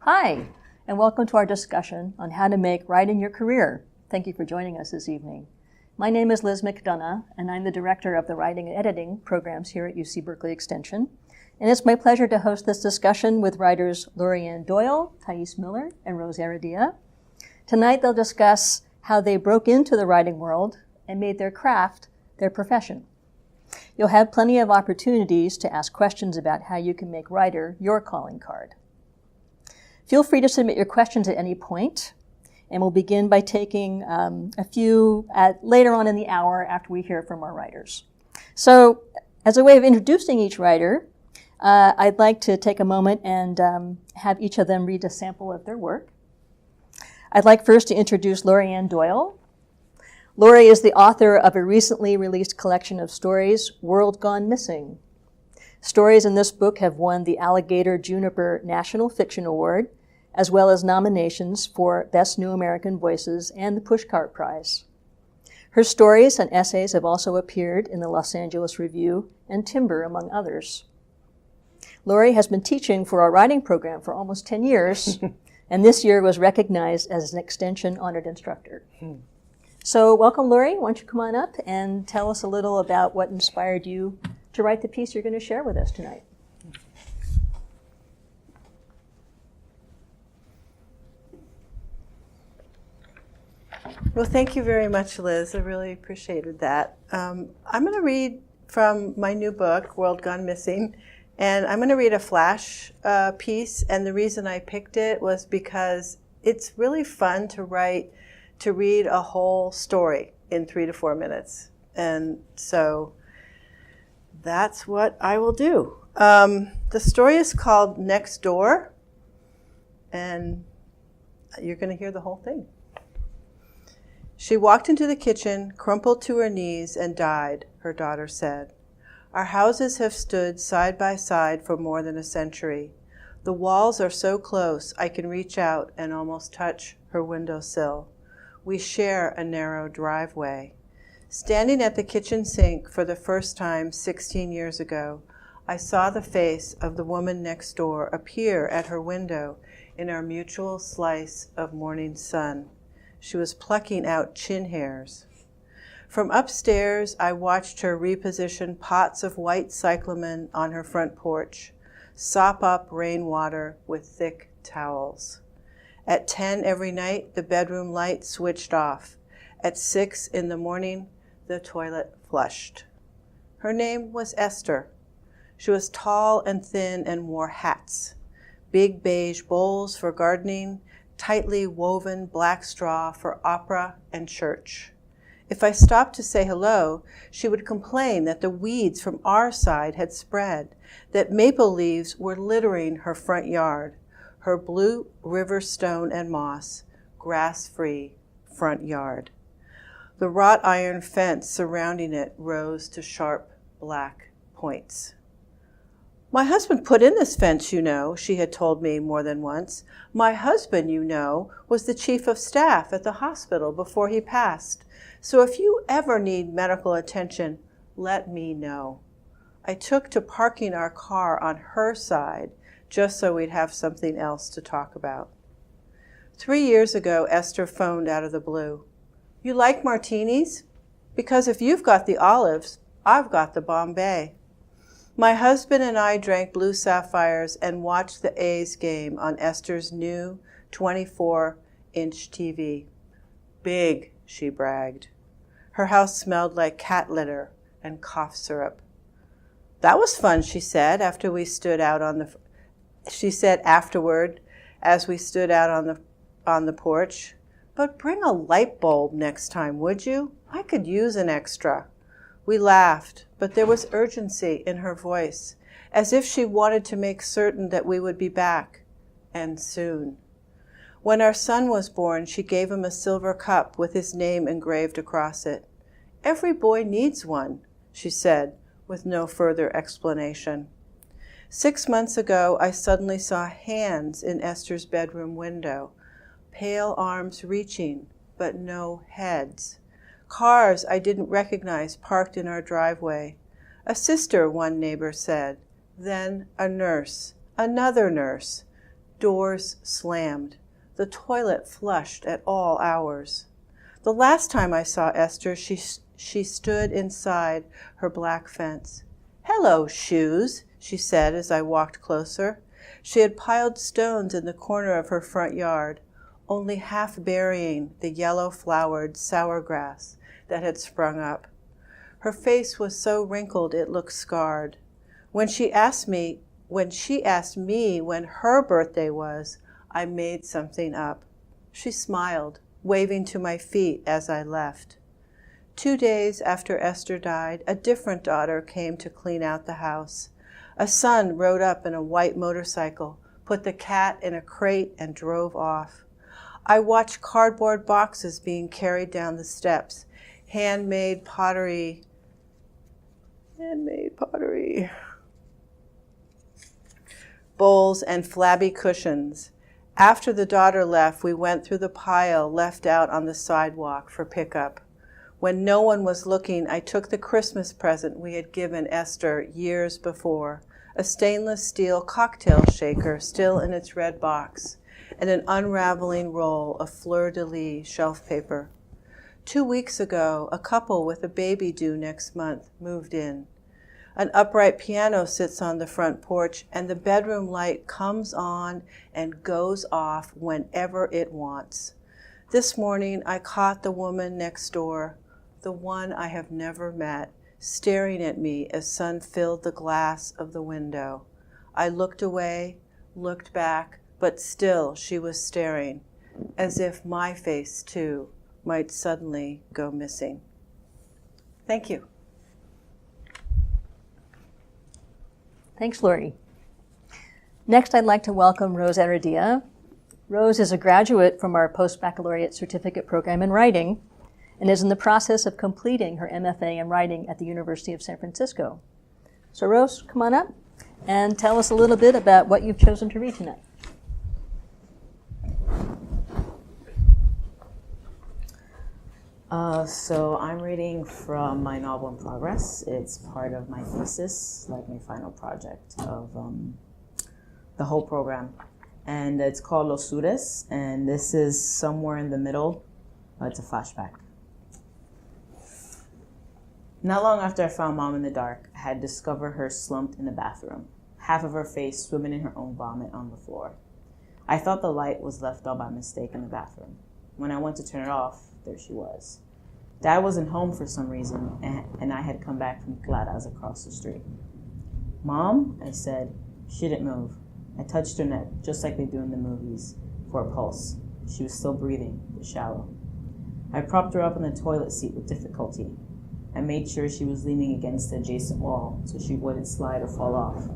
Hi, and welcome to our discussion on how to make writing your career. Thank you for joining us this evening. My name is Liz McDonough, and I'm the director of the Writing and Editing programs here at UC Berkeley Extension. And it's my pleasure to host this discussion with writers Laurie Doyle, Thais Miller, and Rose Heredia. Tonight they'll discuss how they broke into the writing world and made their craft their profession. You'll have plenty of opportunities to ask questions about how you can make writer your calling card. Feel free to submit your questions at any point, and we'll begin by taking a few later on in the hour after we hear from our writers. So, as a way of introducing each writer, I'd like to take a moment and have each of them read a sample of their work. I'd like first to introduce Laurie Doyle. Laurie is the author of a recently released collection of stories, World Gone Missing. Stories in this book have won the Alligator Juniper National Fiction Award, as well as nominations for Best New American Voices and the Pushcart Prize. Her stories and essays have also appeared in the Los Angeles Review and Timber, among others. Laurie has been teaching for our writing program for almost 10 years, and this year was recognized as an Extension Honored Instructor. So welcome, Laurie. Why don't you come on up and tell us a little about what inspired you to write the piece you're going to share with us tonight. Well, thank you very much, Liz. I really appreciated that. I'm going to read from my new book, World Gone Missing, and I'm going to read a flash piece, and the reason I picked it was because it's really fun to read a whole story in 3 to 4 minutes, and so that's what I will do. The story is called Next Door, and you're going to hear the whole thing. She walked into the kitchen, crumpled to her knees, and died, her daughter said. Our houses have stood side by side for more than a century. The walls are so close I can reach out and almost touch her windowsill. We share a narrow driveway. Standing at the kitchen sink for the first time 16 years ago, I saw the face of the woman next door appear at her window in our mutual slice of morning sun. She was plucking out chin hairs. From upstairs, I watched her reposition pots of white cyclamen on her front porch, sop up rainwater with thick towels. At 10 every night, the bedroom light switched off. At 6 in the morning, the toilet flushed. Her name was Esther. She was tall and thin and wore hats, big beige bowls for gardening, tightly woven black straw for opera and church. If I stopped to say hello, she would complain that the weeds from our side had spread, that maple leaves were littering her front yard, her blue river stone and moss, grass-free front yard. The wrought iron fence surrounding it rose to sharp black points. My husband put in this fence, you know, she had told me more than once. My husband, you know, was the chief of staff at the hospital before he passed. So if you ever need medical attention, let me know. I took to parking our car on her side just so we'd have something else to talk about. 3 years ago, Esther phoned out of the blue. You like martinis? Because if you've got the olives, I've got the Bombay. My husband and I drank blue sapphires and watched the A's game on Esther's new 24-inch TV. Big, she bragged. Her house smelled like cat litter and cough syrup. That was fun, she said, afterward as we stood out on the porch. But bring a light bulb next time, would you? I could use an extra. We laughed, but there was urgency in her voice, as if she wanted to make certain that we would be back, and soon. When our son was born, she gave him a silver cup with his name engraved across it. Every boy needs one, she said, with no further explanation. 6 months ago, I suddenly saw hands in Esther's bedroom window, pale arms reaching, but no heads. Cars I didn't recognize parked in our driveway. A sister, one neighbor said. Then a nurse, another nurse. Doors slammed. The toilet flushed at all hours. The last time I saw Esther, she stood inside her black fence. "Hello, shoes," she said as I walked closer. She had piled stones in the corner of her front yard, only half burying the yellow-flowered sour grass that had sprung up. Her face was so wrinkled it looked scarred. When she asked me when her birthday was, I made something up. She smiled, waving to my feet as I left. 2 days after Esther died, a different daughter came to clean out the house. A son rode up in a white motorcycle, put the cat in a crate, and drove off. I watched cardboard boxes being carried down the steps, handmade pottery, bowls, and flabby cushions. After the daughter left, we went through the pile left out on the sidewalk for pickup. When no one was looking, I took the Christmas present we had given Esther years before, a stainless steel cocktail shaker still in its red box, and an unraveling roll of fleur-de-lis shelf paper. 2 weeks ago, a couple with a baby due next month moved in. An upright piano sits on the front porch, and the bedroom light comes on and goes off whenever it wants. This morning, I caught the woman next door, the one I have never met, staring at me as sun filled the glass of the window. I looked away, looked back, but still she was staring, as if my face, too, might suddenly go missing. Thank you. Thanks, Laurie. Next, I'd like to welcome Rose Heredia. Rose is a graduate from our post-baccalaureate certificate program in writing and is in the process of completing her MFA in writing at the University of San Francisco. So Rose, come on up and tell us a little bit about what you've chosen to read tonight. So I'm reading from my novel in progress. It's part of my thesis, like my final project of the whole program. And it's called Los Sures, and this is somewhere in the middle. It's a flashback. Not long after I found Mom in the dark, I had discovered her slumped in the bathroom, half of her face swimming in her own vomit on the floor. I thought the light was left on by mistake in the bathroom. When I went to turn it off, there she was. Dad wasn't home for some reason, and I had come back from Clara's across the street. "Mom," I said. She didn't move. I touched her neck, just like they do in the movies, for a pulse. She was still breathing, but shallow. I propped her up in the toilet seat with difficulty. I made sure she was leaning against the adjacent wall so she wouldn't slide or fall off.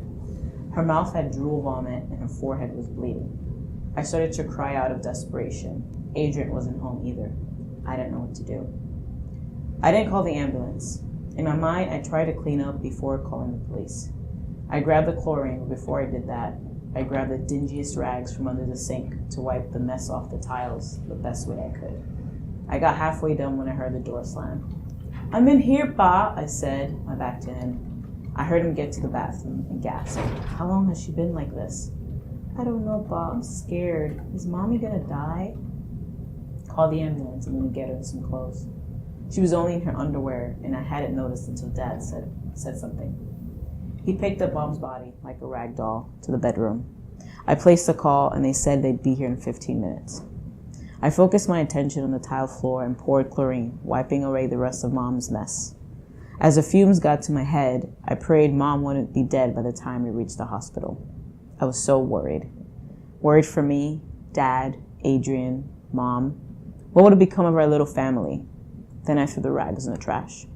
Her mouth had drool vomit, and her forehead was bleeding. I started to cry out of desperation. Adrian wasn't home either. I didn't know what to do. I didn't call the ambulance. In my mind, I tried to clean up before calling the police. I grabbed the chlorine, but before I did that, I grabbed the dingiest rags from under the sink to wipe the mess off the tiles the best way I could. I got halfway done when I heard the door slam. "I'm in here, Pa," I said, my back to him. I heard him get to the bathroom and gasp. "How long has she been like this?" "I don't know, Pa. I'm scared. Is Mommy gonna die?" "Call the ambulance and then get her some clothes." She was only in her underwear, and I hadn't noticed until Dad said something. He picked up Mom's body, like a rag doll, to the bedroom. I placed the call, and they said they'd be here in 15 minutes. I focused my attention on the tile floor and poured chlorine, wiping away the rest of Mom's mess. As the fumes got to my head, I prayed Mom wouldn't be dead by the time we reached the hospital. I was so worried. Worried for me, Dad, Adrian, Mom. What would have become of our little family? Then I threw the rags in the trash.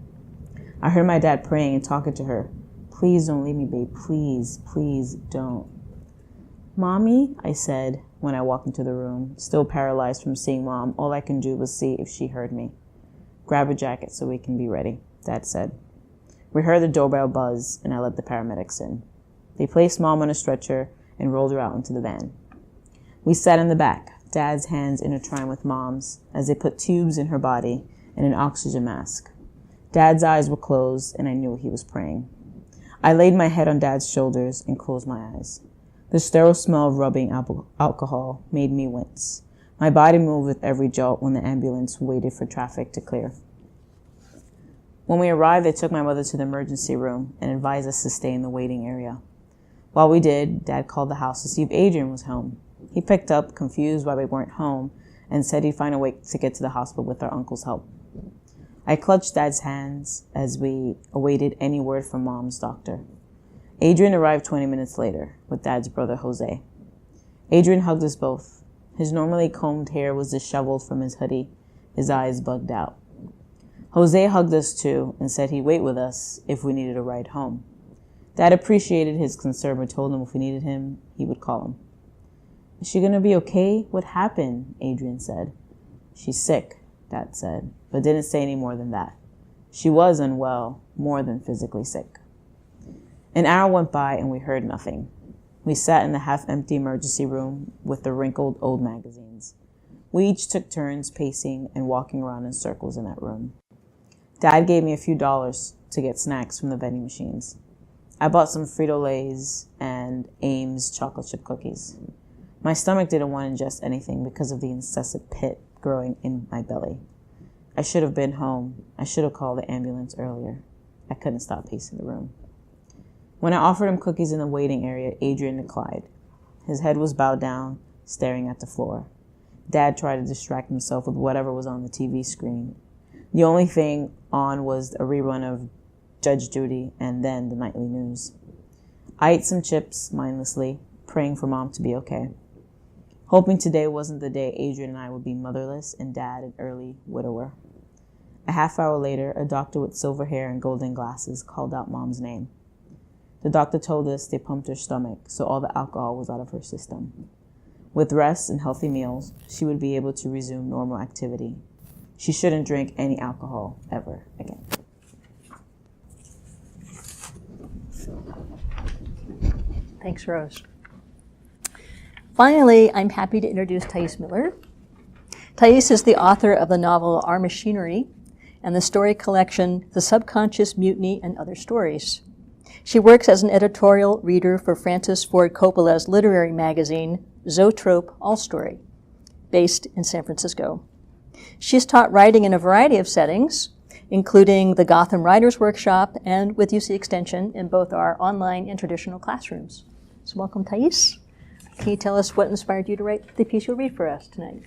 I heard my dad praying and talking to her. "Please don't leave me, babe. Please, please don't." "Mommy," I said when I walked into the room. Still paralyzed from seeing Mom, all I can do was see if she heard me. "Grab a jacket so we can be ready," Dad said. We heard the doorbell buzz, and I let the paramedics in. They placed Mom on a stretcher and rolled her out into the van. We sat in the back, Dad's hands intertwined with Mom's, as they put tubes in her body and an oxygen mask. Dad's eyes were closed, and I knew he was praying. I laid my head on Dad's shoulders and closed my eyes. The sterile smell of rubbing alcohol made me wince. My body moved with every jolt when the ambulance waited for traffic to clear. When we arrived, they took my mother to the emergency room and advised us to stay in the waiting area. While we did, Dad called the house to see if Adrian was home. He picked up, confused why we weren't home, and said he'd find a way to get to the hospital with our uncle's help. I clutched Dad's hands as we awaited any word from Mom's doctor. Adrian arrived 20 minutes later with Dad's brother, Jose. Adrian hugged us both. His normally combed hair was disheveled from his hoodie, his eyes bugged out. Jose hugged us too and said he'd wait with us if we needed a ride home. Dad appreciated his concern but told him if we needed him, he would call him. Is she going to be okay? What happened? Adrian said. She's sick, Dad said, but didn't say any more than that. She was unwell, more than physically sick. An hour went by and we heard nothing. We sat in the half-empty emergency room with the wrinkled old magazines. We each took turns pacing and walking around in circles in that room. Dad gave me a few dollars to get snacks from the vending machines. I bought some Frito-Lays and Ames chocolate chip cookies. My stomach didn't want to ingest anything because of the incessant pit growing in my belly. I should have been home. I should have called the ambulance earlier. I couldn't stop pacing the room. When I offered him cookies in the waiting area, Adrian declined. His head was bowed down, staring at the floor. Dad tried to distract himself with whatever was on the TV screen. The only thing on was a rerun of Judge Judy and then the nightly news. I ate some chips mindlessly, praying for Mom to be okay. Hoping today wasn't the day Adrian and I would be motherless and Dad an early widower. A half hour later, a doctor with silver hair and golden glasses called out Mom's name. The doctor told us they pumped her stomach, so all the alcohol was out of her system. With rest and healthy meals, she would be able to resume normal activity. She shouldn't drink any alcohol ever again. Thanks, Rose. Finally, I'm happy to introduce Thais Miller. Thais is the author of the novel Our Machinery and the story collection The Subconscious Mutiny and Other Stories. She works as an editorial reader for Francis Ford Coppola's literary magazine, Zoetrope All Story, based in San Francisco. She's taught writing in a variety of settings, including the Gotham Writers Workshop and with UC Extension in both our online and traditional classrooms. So welcome, Thais. Can you tell us what inspired you to write the piece you'll read for us tonight?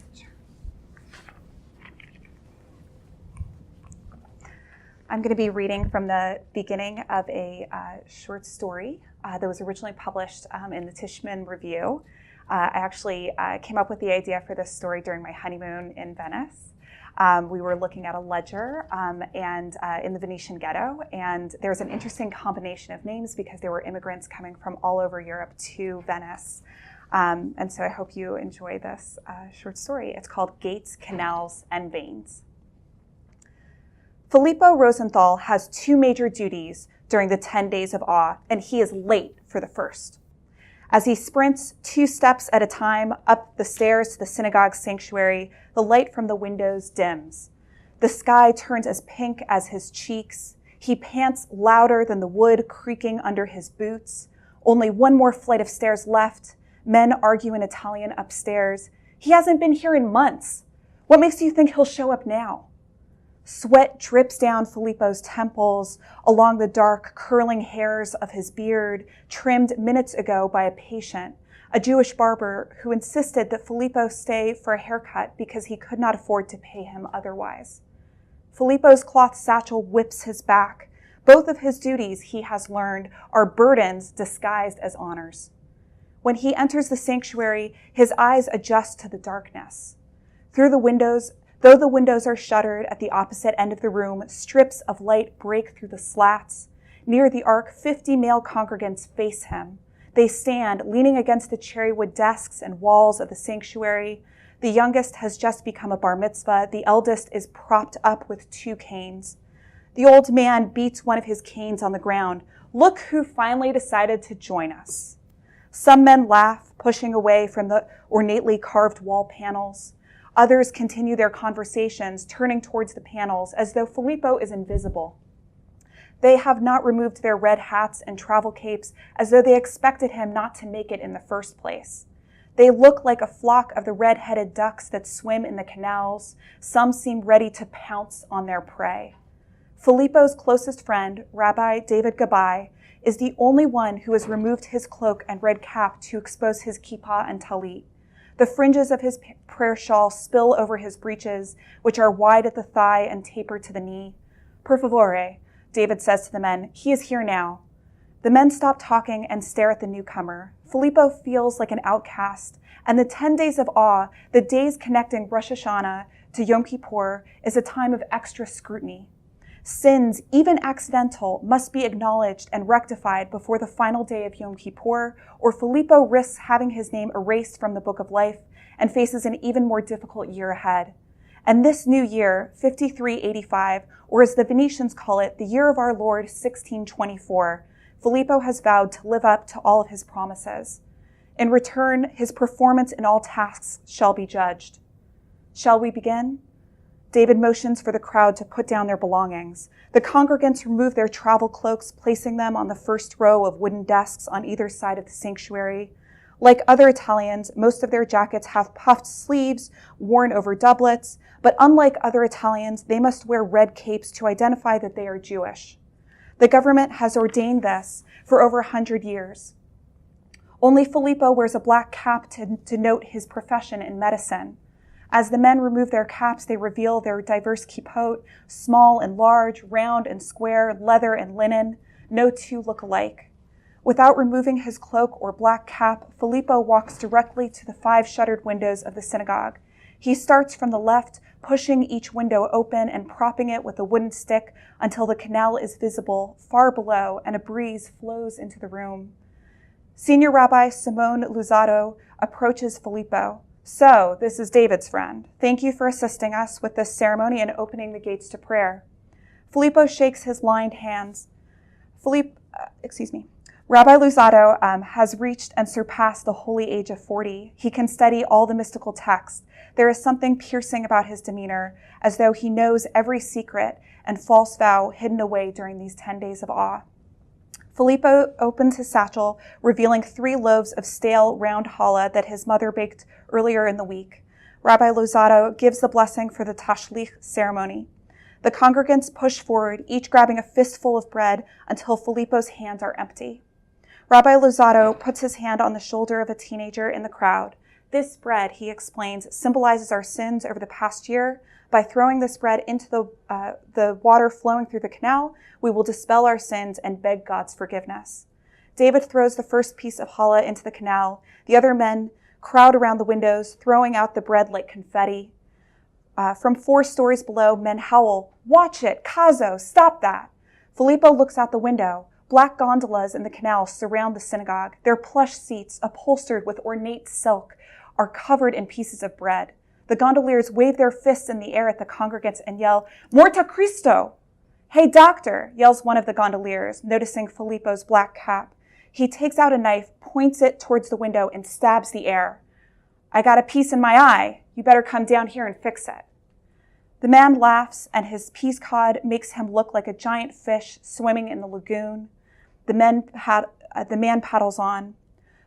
I'm going to be reading from the beginning of a short story that was originally published in the Tishman Review. I actually came up with the idea for this story during my honeymoon in Venice. We were looking at a ledger and in the Venetian ghetto, and there's an interesting combination of names because there were immigrants coming from all over Europe to Venice. And so I hope you enjoy this short story. It's called Gates, Canals, and Veins. Filippo Rosenthal has two major duties during the 10 days of awe, and he is late for the first. As he sprints 2 steps at a time up the stairs to the synagogue sanctuary, the light from the windows dims. The sky turns as pink as his cheeks. He pants louder than the wood creaking under his boots. Only one more flight of stairs left. Men argue in Italian upstairs. He hasn't been here in months. What makes you think he'll show up now? Sweat drips down Filippo's temples, along the dark, curling hairs of his beard, trimmed minutes ago by a patient, a Jewish barber who insisted that Filippo stay for a haircut because he could not afford to pay him otherwise. Filippo's cloth satchel whips his back. Both of his duties, he has learned, are burdens disguised as honors. When he enters the sanctuary, his eyes adjust to the darkness. Though the windows are shuttered at the opposite end of the room, strips of light break through the slats. Near the ark, 50 male congregants face him. They stand, leaning against the cherrywood desks and walls of the sanctuary. The youngest has just become a bar mitzvah. The eldest is propped up with 2 canes. The old man beats one of his canes on the ground. Look who finally decided to join us. Some men laugh, pushing away from the ornately carved wall panels. Others continue their conversations, turning towards the panels as though Filippo is invisible. They have not removed their red hats and travel capes as though they expected him not to make it in the first place. They look like a flock of the red-headed ducks that swim in the canals. Some seem ready to pounce on their prey. Filippo's closest friend, Rabbi David Gabai, is the only one who has removed his cloak and red cap to expose his kippah and talit. The fringes of his prayer shawl spill over his breeches, which are wide at the thigh and taper to the knee. Per favore, David says to the men, he is here now. The men stop talking and stare at the newcomer. Filippo feels like an outcast, and the 10 days of awe, the days connecting Rosh Hashanah to Yom Kippur, is a time of extra scrutiny. Sins, even accidental, must be acknowledged and rectified before the final day of Yom Kippur, or Filippo risks having his name erased from the book of life and faces an even more difficult year ahead. And this new year, 5385, or as the Venetians call it, the year of our Lord, 1624, Filippo has vowed to live up to all of his promises. In return, his performance in all tasks shall be judged. Shall we begin? David motions for the crowd to put down their belongings. The congregants remove their travel cloaks, placing them on the first row of wooden desks on either side of the sanctuary. Like other Italians, most of their jackets have puffed sleeves worn over doublets, but unlike other Italians, they must wear red capes to identify that they are Jewish. The government has ordained this for over 100 years. Only Filippo wears a black cap to denote his profession in medicine. As the men remove their caps, they reveal their diverse kippot, small and large, round and square, leather and linen. No two look alike. Without removing his cloak or black cap, Filippo walks directly to the 5 shuttered windows of the synagogue. He starts from the left, pushing each window open and propping it with a wooden stick until the canal is visible far below and a breeze flows into the room. Senior Rabbi Simone Luzzatto approaches Filippo. So, this is David's friend. Thank you for assisting us with this ceremony and opening the gates to prayer. Filippo shakes his lined hands. Rabbi Luzzatto has reached and surpassed the holy age of 40. He can study all the mystical texts. There is something piercing about his demeanor, as though he knows every secret and false vow hidden away during these 10 days of awe. Filippo opens his satchel, revealing 3 loaves of stale, round challah that his mother baked earlier in the week. Rabbi Luzzatto gives the blessing for the tashlich ceremony. The congregants push forward, each grabbing a fistful of bread until Filippo's hands are empty. Rabbi Luzzatto puts his hand on the shoulder of a teenager in the crowd. This bread, he explains, symbolizes our sins over the past year. By throwing this bread into the water flowing through the canal, we will dispel our sins and beg God's forgiveness. David throws the first piece of challah into the canal. The other men crowd around the windows, throwing out the bread like confetti. From 4 stories below, men howl, "Watch it! Kazo! Stop that!" Filippo looks out the window. Black gondolas in the canal surround the synagogue. Their plush seats, upholstered with ornate silk, are covered in pieces of bread. The gondoliers wave their fists in the air at the congregants and yell, "Morta Cristo!" "Hey, doctor," yells one of the gondoliers, noticing Filippo's black cap. He takes out a knife, points it towards the window, and stabs the air. "I got a piece in my eye. You better come down here and fix it." The man laughs, and his peas cod makes him look like a giant fish swimming in the lagoon. The man paddles on.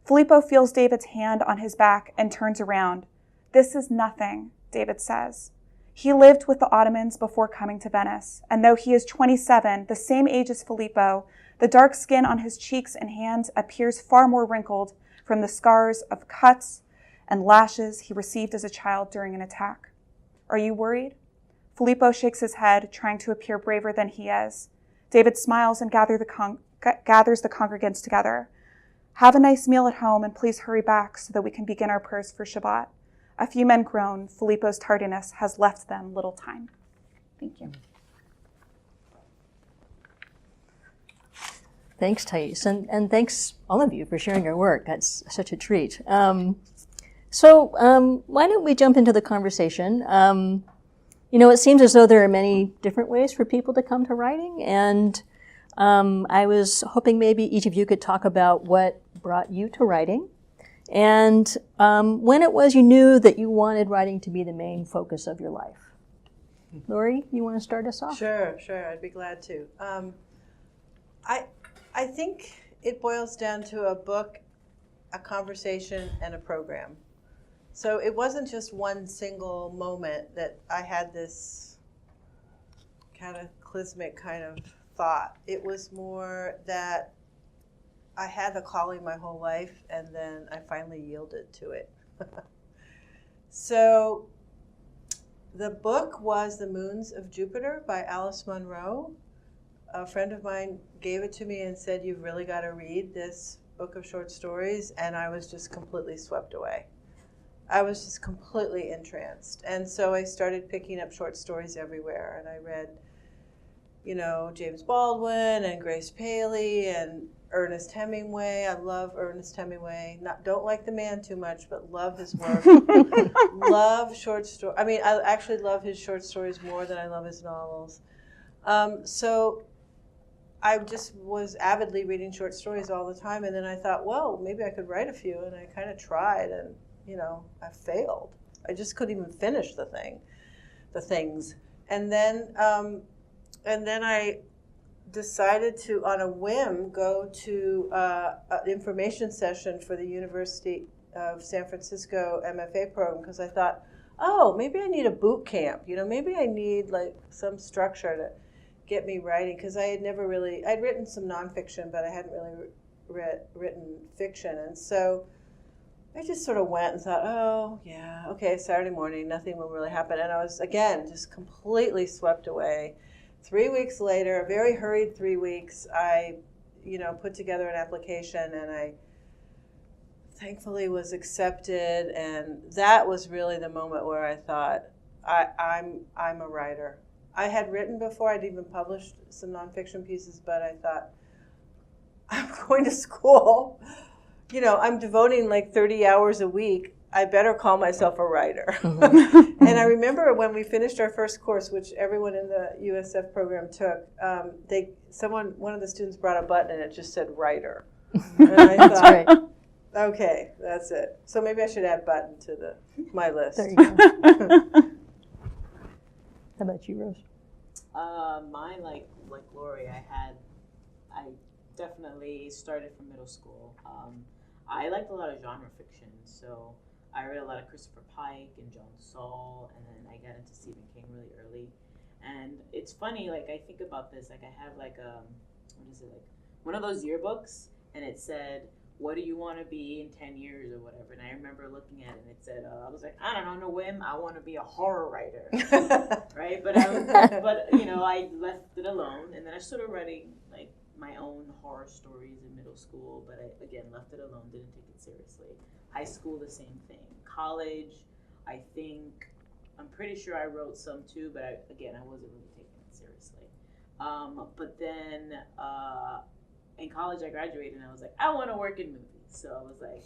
Filippo feels David's hand on his back and turns around. "This is nothing," David says. He lived with the Ottomans before coming to Venice, and though he is 27, the same age as Filippo, the dark skin on his cheeks and hands appears far more wrinkled from the scars of cuts and lashes he received as a child during an attack. "Are you worried?" Filippo shakes his head, trying to appear braver than he is. David smiles and gathers the congregants together. "Have a nice meal at home and please hurry back so that we can begin our prayers for Shabbat." A few men groan. Filippo's tardiness has left them little time. Thank you. Thanks, Thais, and thanks all of you for sharing your work. That's such a treat. So why don't we jump into the conversation? It seems as though there are many different ways for people to come to writing, and I was hoping maybe each of you could talk about what brought you to writing, and when it was you knew that you wanted writing to be the main focus of your life. Laurie, you want to start us off? Sure, I'd be glad to. I think it boils down to a book, a conversation, and a program. So it wasn't just one single moment that I had this cataclysmic kind of thought. It was more that I had the calling my whole life, and then I finally yielded to it. So the book was The Moons of Jupiter by Alice Munro. A friend of mine gave it to me and said, "You've really got to read this book of short stories," and I was just completely swept away. I was just completely entranced. And so I started picking up short stories everywhere, and I read, James Baldwin and Grace Paley and Ernest Hemingway. I love Ernest Hemingway. Don't like the man too much, but love his work. Love short stories. I mean, I actually love his short stories more than I love his novels. So I just was avidly reading short stories all the time, and then I thought, well, maybe I could write a few, and I kind of tried, and I failed. I just couldn't even finish the things, and then I decided to, on a whim, go to an information session for the University of San Francisco MFA program, because I thought, oh, maybe I need a boot camp. Maybe I need like some structure to get me writing, because I'd written some nonfiction, but I hadn't really written fiction, and so I just sort of went and thought, oh, yeah, okay, Saturday morning, nothing will really happen. And I was, again, just completely swept away. 3 weeks later, a very hurried 3 weeks, I, put together an application, and I thankfully was accepted. And that was really the moment where I thought, I'm a writer. I had written before. I'd even published some nonfiction pieces, but I thought, I'm going to school. I'm devoting like 30 hours a week. I better call myself a writer. Mm-hmm. And I remember when we finished our first course, which everyone in the USF program took, one of the students brought a button and it just said writer. And I thought, right. Okay, that's it. So maybe I should add button to my list. There you go. How about you, Rose? Mine, like Laurie, I definitely started from middle school. I liked a lot of genre fiction, so I read a lot of Christopher Pike and John Saul, and then I got into Stephen King really early. And it's funny, like I think about this, like I have like one of those yearbooks, and it said, what do you want to be in 10 years or whatever? And I remember looking at it, and it said, I was like, I don't know, on a whim, I want to be a horror writer, right? But I left it alone, and then I started writing like my own horror stories in middle school, but I, again, left it alone, didn't take it seriously. High school, the same thing. College, I'm pretty sure I wrote some too, but I wasn't really taking it seriously. But then in college, I graduated, and I was like, I want to work in movies. So I was like,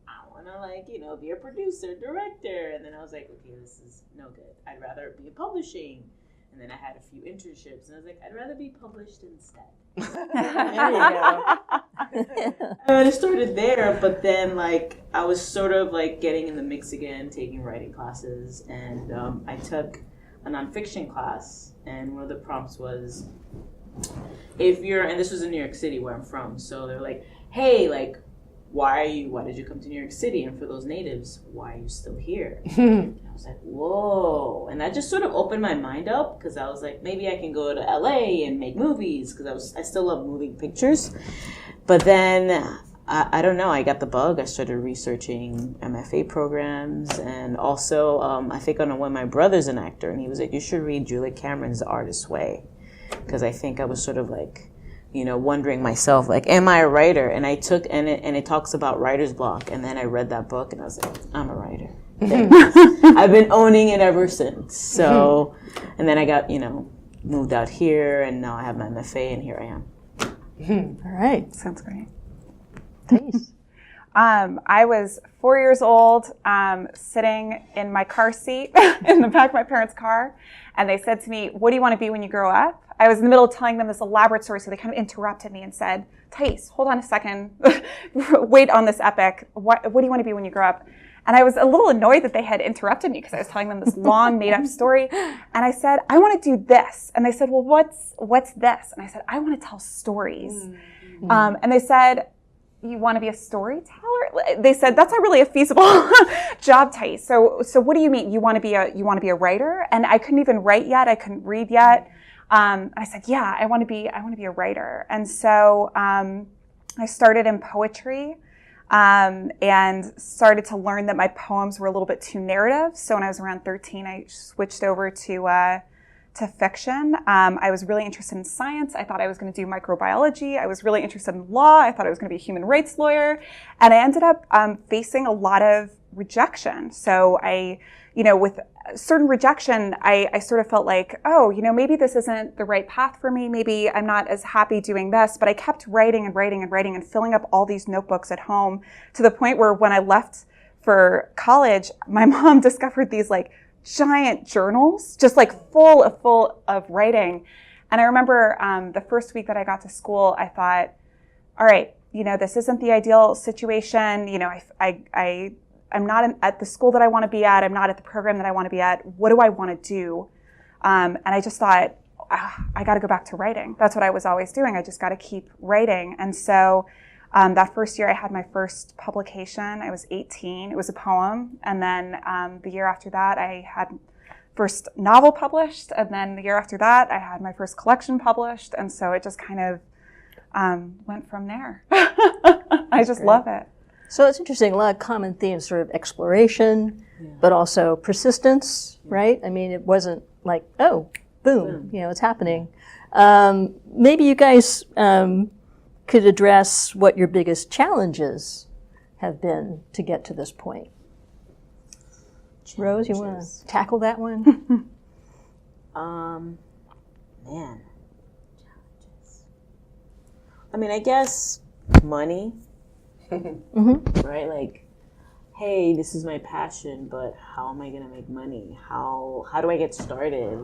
I want to be a producer, director. And then I was like, okay, this is no good. I'd rather be in publishing. And then I had a few internships, and I was like, I'd rather be published instead. There you go. And I started there, but then I was sort of getting in the mix again, taking writing classes, and I took a nonfiction class, and one of the prompts was, and this was in New York City where I'm from, so they're like, hey, why did you come to New York City? And for those natives, why are you still here? And I was like, whoa. And that just sort of opened my mind up, because I was like, maybe I can go to LA and make movies, because I still love moving pictures. But then, I don't know, I got the bug. I started researching MFA programs, and also, I think when my brother's an actor, and he was like, you should read Julia Cameron's The Artist's Way, because I think I was sort of wondering myself, am I a writer? And I took, and it talks about writer's block. And then I read that book, and I was like, I'm a writer. I've been owning it ever since. So, and then I got, moved out here, and now I have my MFA, and here I am. All right. Sounds great. Thanks. I was 4 years old, sitting in my car seat in the back of my parents' car, and they said to me, what do you want to be when you grow up? I was in the middle of telling them this elaborate story, so they kind of interrupted me and said, Thais, hold on a second, wait on this epic. What do you want to be when you grow up? And I was a little annoyed that they had interrupted me because I was telling them this long made-up story. And I said, I want to do this. And they said, well, what's this? And I said, I want to tell stories. And they said, you want to be a storyteller? They said, that's not really a feasible job title. So what do you mean? You want to be a writer? And I couldn't even write yet. I couldn't read yet. I said, yeah, I want to be a writer. And so I started in poetry and started to learn that my poems were a little bit too narrative. So when I was around 13, I switched over to fiction. I was really interested in science. I thought I was going to do microbiology. I was really interested in law. I thought I was going to be a human rights lawyer. And I ended up facing a lot of rejection. So with certain rejection, I sort of felt like, maybe this isn't the right path for me. Maybe I'm not as happy doing this. But I kept writing and writing and writing and filling up all these notebooks at home to the point where when I left for college, my mom discovered these giant journals, just full of writing. And I remember the first week that I got to school, I thought, all right, this isn't the ideal situation. I'm not at the school that I want to be at. I'm not at the program that I want to be at. What do I want to do? And I just thought, I got to go back to writing. That's what I was always doing. I just got to keep writing. And so that first year I had my first publication. I was 18. It was a poem. And then the year after that, I had first novel published. And then the year after that, I had my first collection published. And so it just kind of went from there. I just love it. So it's interesting, a lot of common themes, sort of exploration, but also persistence, right? I mean, it wasn't like, oh, boom, it's happening. Maybe you guys could address what your biggest challenges have been to get to this point. Rose, you want to tackle that one? Man. Challenges. I mean, I guess money. Right? Like, hey, this is my passion, but how am I going to make money? How do I get started?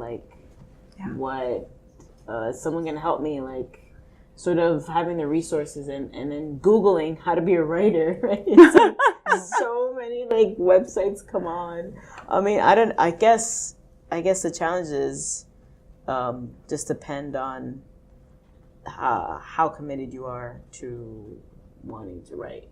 What, is someone going to help me? Sort of having the resources and then Googling how to be a writer, right? It's so many websites come on. I mean, I guess the challenges just depend on how committed you are to wanting to write.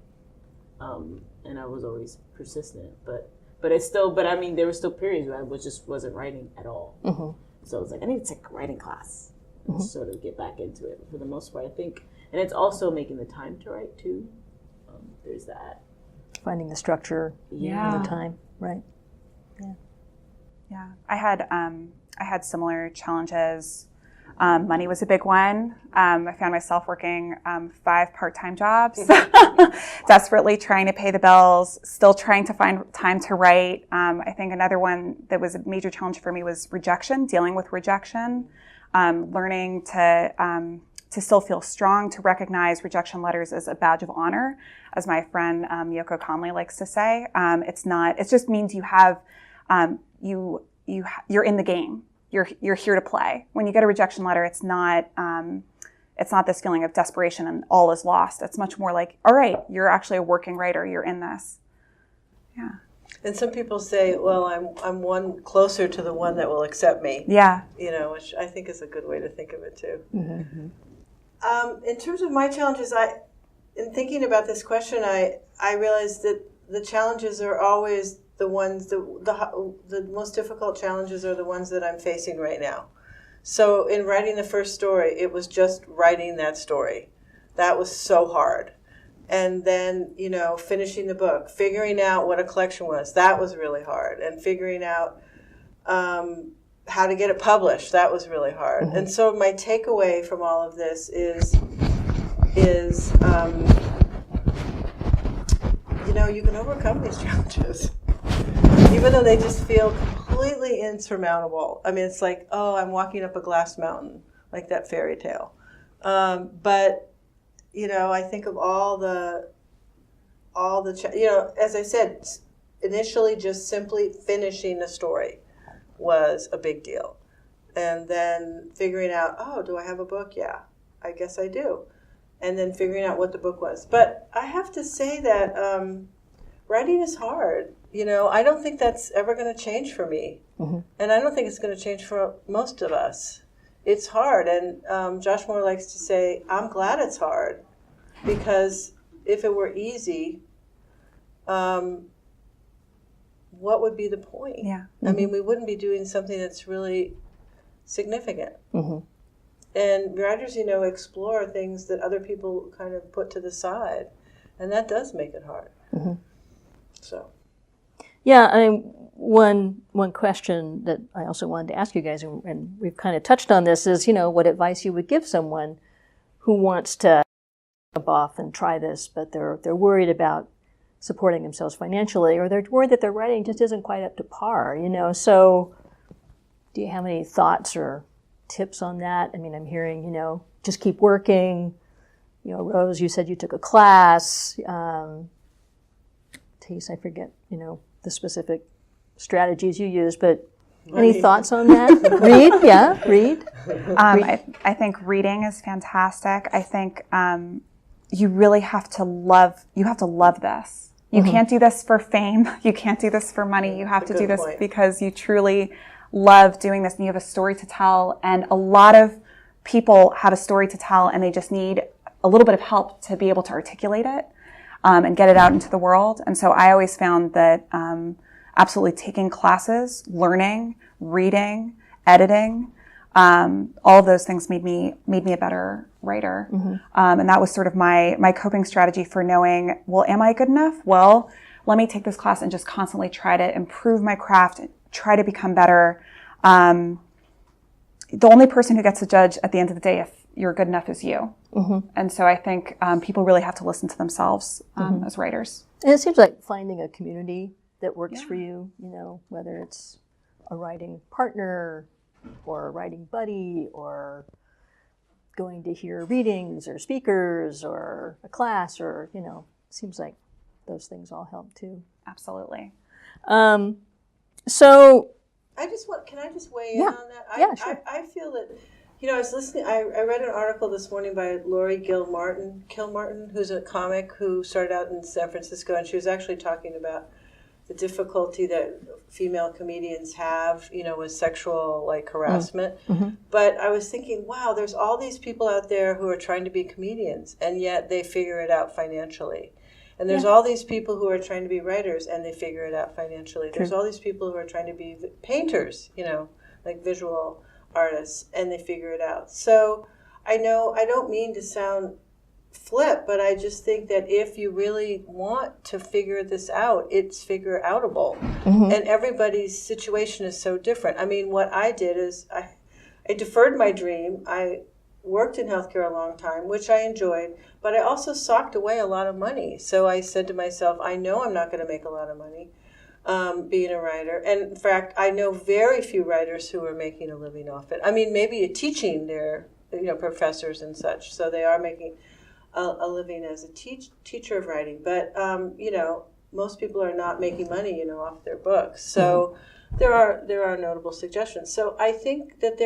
And I was always persistent, but I mean, there were still periods where I wasn't writing at all. So I was like, I need to take a writing class and sort of get back into it. But for the most part, I think, and it's also making the time to write too. There's that. Finding the structure and the time, right? Yeah. I had similar challenges. Money was a big one. I found myself working 5 part-time jobs, desperately trying to pay the bills, still trying to find time to write. I think another one that was a major challenge for me was rejection, dealing with rejection, learning to still feel strong, to recognize rejection letters as a badge of honor, as my friend Yoko Conley likes to say. It just means you have, you're in the game. You're here to play. When you get a rejection letter, it's not this feeling of desperation and all is lost. It's much more like, all right, you're actually a working writer. You're in this. Yeah. And some people say, well, I'm one closer to the one that will accept me. Yeah. Which I think is a good way to think of it too. In terms of my challenges, in thinking about this question, I realized that the challenges are always the ones, the most difficult challenges are the ones that I'm facing right now. So in writing the first story, it was just writing that story. That was so hard. And then, finishing the book, figuring out what a collection was, that was really hard. And figuring out how to get it published, that was really hard. And so my takeaway from all of this is you can overcome these challenges. Even though they just feel completely insurmountable. I mean, it's like, oh, I'm walking up a glass mountain, like that fairy tale. But, I think of all the as I said, initially just simply finishing the story was a big deal. And then figuring out, oh, do I have a book? Yeah, I guess I do. And then figuring out what the book was. But I have to say that writing is hard. I don't think that's ever going to change for me. Mm-hmm. And I don't think it's going to change for most of us. It's hard. And Josh Moore likes to say, I'm glad it's hard, because if it were easy, what would be the point? Yeah. Mm-hmm. I mean, we wouldn't be doing something that's really significant. Mm-hmm. And writers, explore things that other people kind of put to the side. And that does make it hard. Mm-hmm. So. Yeah, I mean, one question that I also wanted to ask you guys, and we've kind of touched on this, is, what advice you would give someone who wants to jump off and try this, but they're worried about supporting themselves financially, or they're worried that their writing just isn't quite up to par, So do you have any thoughts or tips on that? I mean, I'm hearing, just keep working. Rose, you said you took a class. Tace, I forget, the specific strategies you use, but any thoughts on that? Read. I think reading is fantastic. I think you really have to love this. You mm-hmm. can't do this for fame. You can't do this for money. You have to do this because you truly love doing this and you have a story to tell. And a lot of people have a story to tell and they just need a little bit of help to be able to articulate it and get it out into the world. And so I always found that absolutely taking classes, learning, reading, editing, all of those things made me a better writer. Mm-hmm. And that was sort of my coping strategy for knowing, well, am I good enough? Well, let me take this class and just constantly try to improve my craft, try to become better. The only person who gets to judge at the end of the day if you're good enough is you. Mm-hmm. And so I think people really have to listen to themselves as writers. And it seems like finding a community that works for you, whether it's a writing partner or a writing buddy or going to hear readings or speakers or a class or, seems like those things all help too. Absolutely. So can I just weigh in on that? Sure. I feel that, I was listening, I read an article this morning by Laurie Kilmartin, who's a comic who started out in San Francisco, and she was actually talking about the difficulty that female comedians have, with sexual harassment. Mm-hmm. But I was thinking, wow, there's all these people out there who are trying to be comedians, and yet they figure it out financially. And there's all these people who are trying to be writers, and they figure it out financially. There's all these people who are trying to be painters, like visual artists, and they figure it out. So I don't mean to sound flip, but I just think that if you really want to figure this out, it's figure outable. Mm-hmm. And everybody's situation is so different. I mean, what I did is I deferred my dream. I worked in healthcare a long time, which I enjoyed, but I also socked away a lot of money. So I said to myself, I know I'm not going to make a lot of money being a writer. And in fact, I know very few writers who are making a living off it. I mean, maybe teaching their professors and such, so they are making a living as a teacher of writing. But, most people are not making money, off their books. So there are notable suggestions. So I think that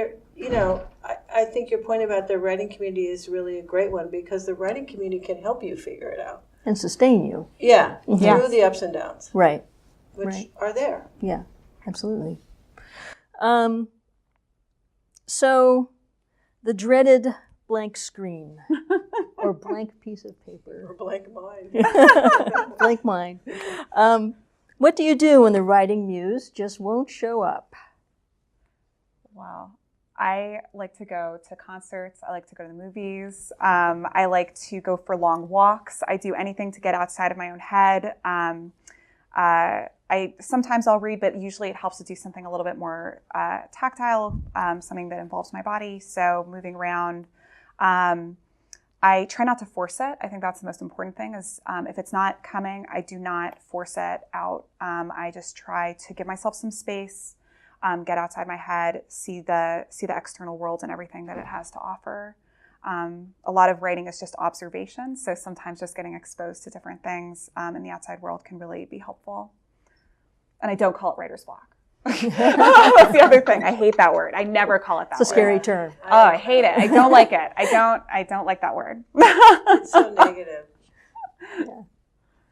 I think your point about the writing community is really a great one, because the writing community can help you figure it out. And sustain you. Yeah, through the ups and downs. Right. Which are there. Yeah, absolutely. So the dreaded blank screen or blank piece of paper. Or blank mind. Blank mind. What do you do when the writing muse just won't show up? Wow. I like to go to concerts. I like to go to the movies. I like to go for long walks. I do anything to get outside of my own head. Sometimes I'll read, but usually it helps to do something a little bit more tactile, something that involves my body. So moving around. I try not to force it. I think that's the most important thing is if it's not coming, I do not force it out. I just try to give myself some space, get outside my head, see the external world and everything that it has to offer. A lot of writing is just observation, so sometimes just getting exposed to different things in the outside world can really be helpful. And I don't call it writer's block. That's the other thing. I hate that word. I never call it that word. It's a scary term. Oh, I hate it. I don't like it. I don't like that word. It's so negative. Yeah.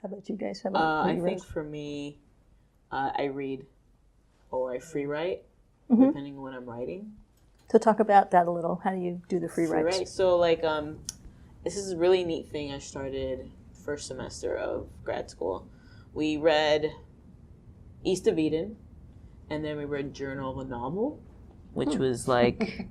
How about you guys? How about I you, think Rose? for me, I read or I free write, Mm-hmm. depending on what I'm writing. So talk about that a little. How do you do the free writes? Right. So like this is a really neat thing I started first semester of grad school. We read East of Eden, and then we read Journal of a Novel, which was like,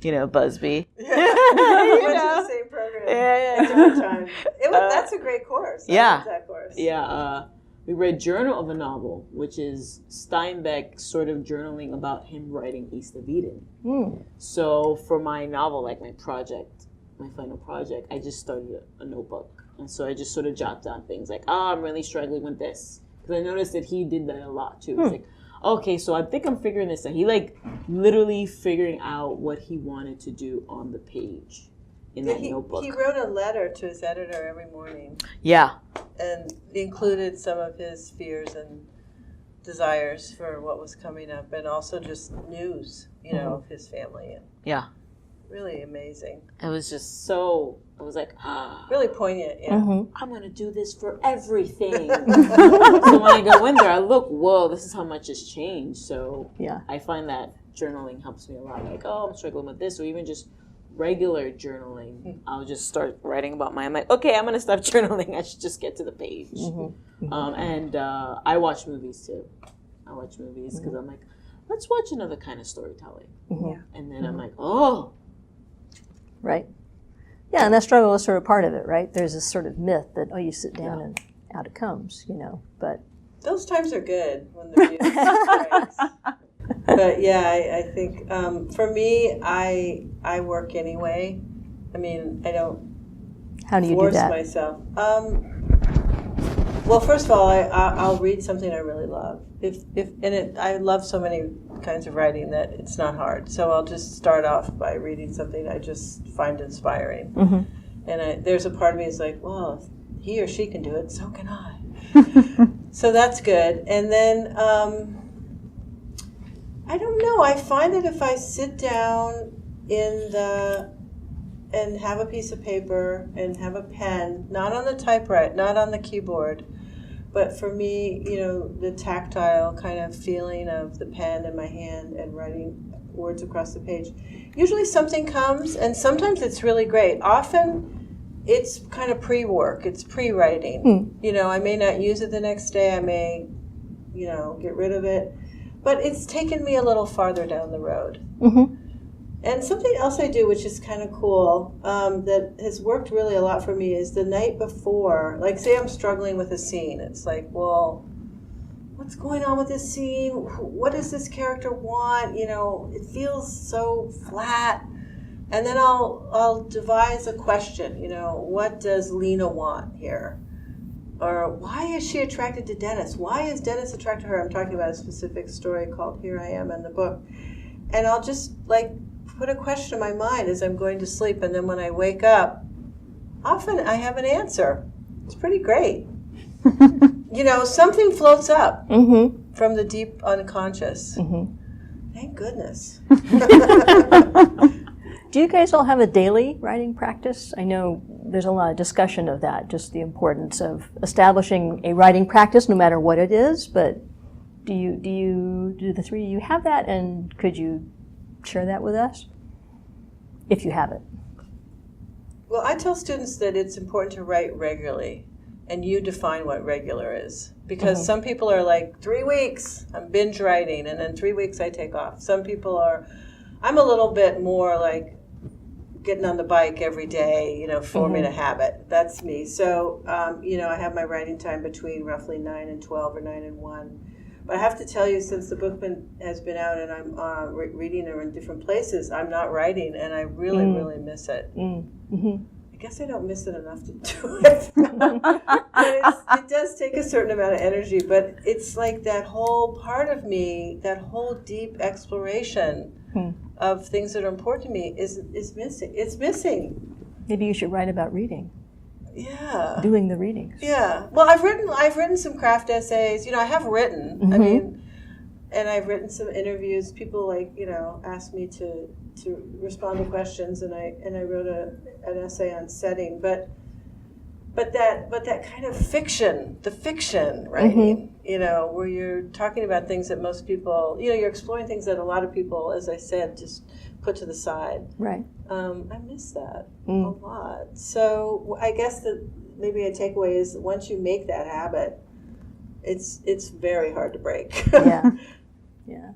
Busby. Yeah. We went to the same program at different times. That's a great course. I love that course. Yeah. We read Journal of a Novel, which is Steinbeck sort of journaling about him writing East of Eden. Mm. So for my novel, like my final project, I just started a notebook. And so I just sort of jot down things like, I'm really struggling with this. Because I noticed that he did that a lot too. It's like, okay, so I think I'm figuring this out. He like literally figuring out what he wanted to do on the page in that notebook. He wrote a letter to his editor every morning. Yeah. And included some of his fears and desires for what was coming up, and also just news, of his family. And yeah. Really amazing. It was just so, I was like, really poignant, yeah. Mm-hmm. I'm going to do this for everything. So when I go in there, I look, whoa, this is how much has changed. So Yeah. I find that journaling helps me a lot. Like, I'm struggling with this, or even just regular journaling. I'll just start writing about I'm like, okay, I'm going to stop journaling. I should just get to the page. Mm-hmm. And I watch movies too. I watch movies because I'm like, let's watch another kind of storytelling. Mm-hmm. And then I'm like, oh. Right. Yeah, and that struggle is sort of part of it, right? There's this sort of myth that, you sit down and out it comes, but... Those times are good when the music strikes. But yeah, I think for me, I work anyway. I mean, I don't How do you force do that? myself. Well, first of all, I'll read something I really love. I love so many kinds of writing that it's not hard. So I'll just start off by reading something I just find inspiring. Mm-hmm. And there's a part of me that's like, well, if he or she can do it, so can I. So that's good. And then I don't know. I find that if I sit down and have a piece of paper and have a pen, not on the typewriter, not on the keyboard, but for me, the tactile kind of feeling of the pen in my hand and writing words across the page, usually something comes, and sometimes it's really great. Often it's kind of pre-work, it's pre-writing. I may not use it the next day, I may, get rid of it, but it's taken me a little farther down the road. Mm-hmm. And something else I do, which is kind of cool, that has worked really a lot for me, is the night before, like say I'm struggling with a scene. It's like, well, what's going on with this scene? What does this character want? It feels so flat. And then I'll devise a question, what does Lena want here? Or why is she attracted to Dennis? Why is Dennis attracted to her? I'm talking about a specific story called Here I Am in the book. And I'll just put a question in my mind as I'm going to sleep, and then when I wake up, often I have an answer. It's pretty great. Something floats up from the deep unconscious. Thank goodness. Do you guys all have a daily writing practice? I know there's a lot of discussion of that, just the importance of establishing a writing practice, no matter what it is. But do the three of you have that, and could you share that with us, if you have it? Well, I tell students that it's important to write regularly, and you define what regular is. Because some people are like, 3 weeks, I'm binge writing, and then 3 weeks I take off. Some people are, I'm a little bit more like getting on the bike every day, forming a habit. That's me. So, I have my writing time between roughly 9 and 12 or 9 and 1. But I have to tell you, since the book has been out and I'm reading it in different places, I'm not writing, and I really, really miss it. Mm-hmm. I guess I don't miss it enough to do it. But it does take a certain amount of energy, but it's like that whole part of me, that whole deep exploration of things that are important to me is missing. It's missing. Maybe you should write about reading. Yeah. Doing the readings. Yeah. Well, I've written some craft essays. I have written. I mean, and I've written some interviews. People asked me to respond to questions, and I wrote an essay on setting. But But that kind of fiction, the fiction writing, you know, where you're talking about things that most people, you know, you're exploring things that a lot of people, as I said, just put to the side. Right. I miss that a lot. So I guess that maybe a takeaway is once you make that habit, it's very hard to break. Yeah. Yeah.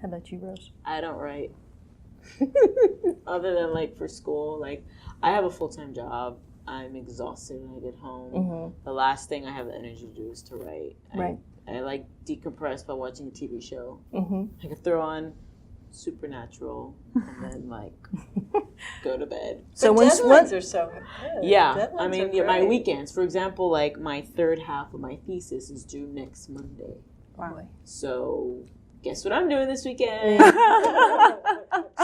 How about you, Rose? I don't write. Other than like for school, like I have a full-time job. I'm exhausted when I get home. The last thing I have the energy to do is to write. Right. I like decompress by watching a TV show. I can throw on Supernatural and then like go to bed. So deadlines are so good. Yeah, Deadlines I mean are my great. weekends. For example, like my third half of my thesis is due next Monday. Wow. So guess what I'm doing this weekend?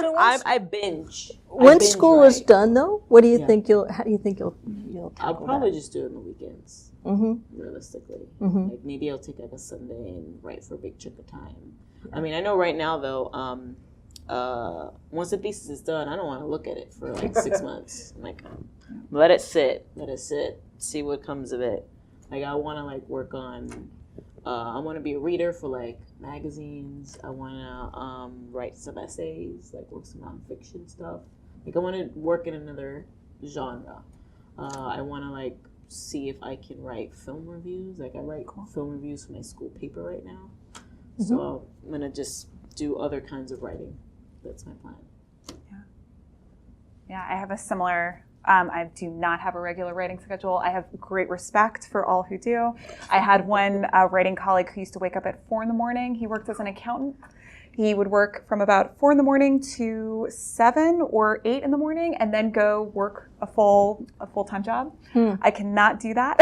So I binge. when binge school write. is done, though, what do you Yeah. think how do you think you'll I'll tackle probably just do it on the weekends. that? Realistically, like maybe I'll take like a Sunday and write for a big chunk of time. I mean, I know right now though, once the thesis is done, I don't want to look at it for like 6 months. I'm like, let it sit, see what comes of it. Like I want to like work on. I want to be a reader for like magazines. I want to write some essays, like work some nonfiction stuff. Like I want to work in another genre. I want to like see if I can write film reviews. Like I write film reviews for my school paper right now. So I'm gonna just do other kinds of writing. That's my plan. Yeah, I have a similar. I do not have a regular writing schedule. I have great respect for all who do. I had one writing colleague who used to wake up at 4 a.m. He worked as an accountant. He would work from about 4 a.m. to 7 or 8 in the morning and then go work a full-time job. I cannot do that.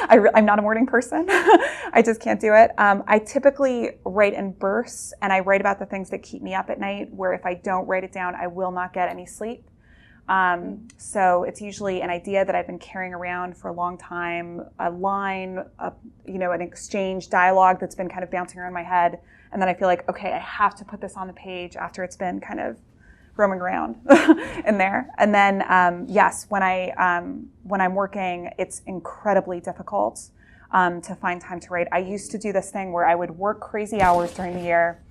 I'm not a morning person. I just can't do it. I typically write in bursts, and I write about the things that keep me up at night, where if I don't write it down, I will not get any sleep. So it's usually an idea that I've been carrying around for a long time, a line, an exchange, dialogue that's been kind of bouncing around my head. And then I feel like, okay, I have to put this on the page after it's been kind of roaming around in there. And then, yes, when I'm working, it's incredibly difficult to find time to write. I used to do this thing where I would work crazy hours during the year.